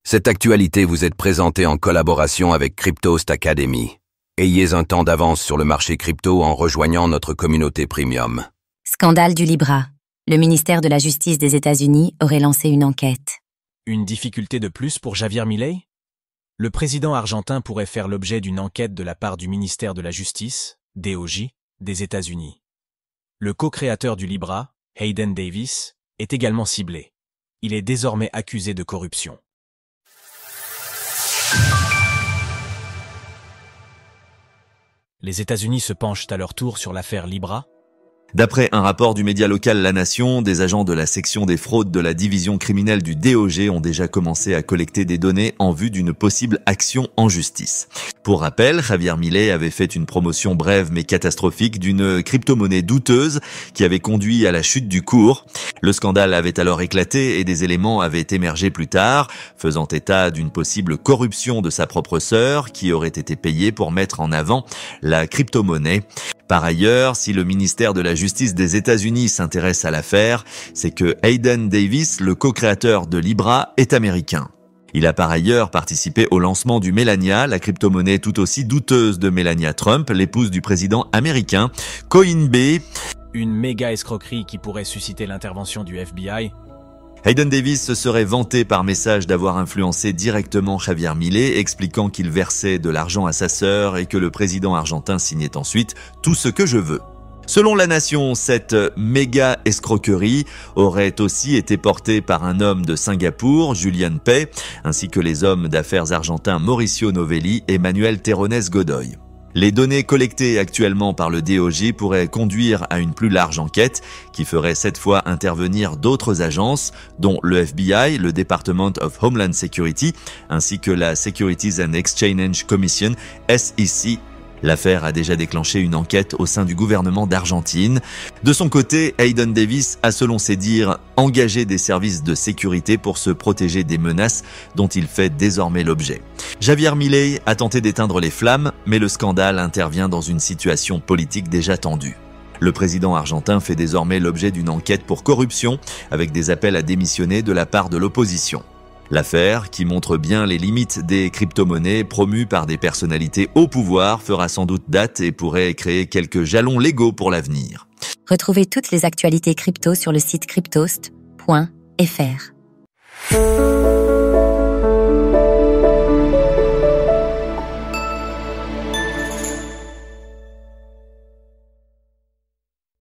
Cette actualité vous est présentée en collaboration avec Cryptost Academy. Ayez un temps d'avance sur le marché crypto en rejoignant notre communauté premium. Scandale du Libra. Le ministère de la Justice des États-Unis aurait lancé une enquête. Une difficulté de plus pour Javier Milei? Le président argentin pourrait faire l'objet d'une enquête de la part du ministère de la Justice, DOJ, des États-Unis. Le co-créateur du Libra, Hayden Davis, est également ciblé. Il est désormais accusé de corruption. Les États-Unis se penchent à leur tour sur l'affaire Libra. D'après un rapport du média local La Nation, des agents de la section des fraudes de la division criminelle du DOJ ont déjà commencé à collecter des données en vue d'une possible action en justice. Pour rappel, Javier Milei avait fait une promotion brève mais catastrophique d'une crypto-monnaie douteuse qui avait conduit à la chute du cours. Le scandale avait alors éclaté et des éléments avaient émergé plus tard, faisant état d'une possible corruption de sa propre sœur qui aurait été payée pour mettre en avant la crypto-monnaie. Par ailleurs, si le ministère de la Justice des États-Unis s'intéresse à l'affaire, c'est que Hayden Davis, le co-créateur de Libra, est américain. Il a par ailleurs participé au lancement du Melania, la crypto-monnaie tout aussi douteuse de Melania Trump, l'épouse du président américain. Coinbase, Une méga escroquerie qui pourrait susciter l'intervention du FBI. Hayden Davis se serait vanté par message d'avoir influencé directement Javier Milei, expliquant qu'il versait de l'argent à sa sœur et que le président argentin signait ensuite « tout ce que je veux ». Selon La Nation, cette méga escroquerie aurait aussi été portée par un homme de Singapour, Julian Pei, ainsi que les hommes d'affaires argentins Mauricio Novelli et Manuel Terrones Godoy. Les données collectées actuellement par le DOJ pourraient conduire à une plus large enquête qui ferait cette fois intervenir d'autres agences, dont le FBI, le Department of Homeland Security, ainsi que la Securities and Exchange Commission, SEC. L'affaire a déjà déclenché une enquête au sein du gouvernement d'Argentine. De son côté, Hayden Davis a, selon ses dires, engagé des services de sécurité pour se protéger des menaces dont il fait désormais l'objet. Javier Milei a tenté d'éteindre les flammes, mais le scandale intervient dans une situation politique déjà tendue. Le président argentin fait désormais l'objet d'une enquête pour corruption, avec des appels à démissionner de la part de l'opposition. L'affaire, qui montre bien les limites des crypto-monnaies promues par des personnalités au pouvoir, fera sans doute date et pourrait créer quelques jalons légaux pour l'avenir. Retrouvez toutes les actualités crypto sur le site cryptost.fr.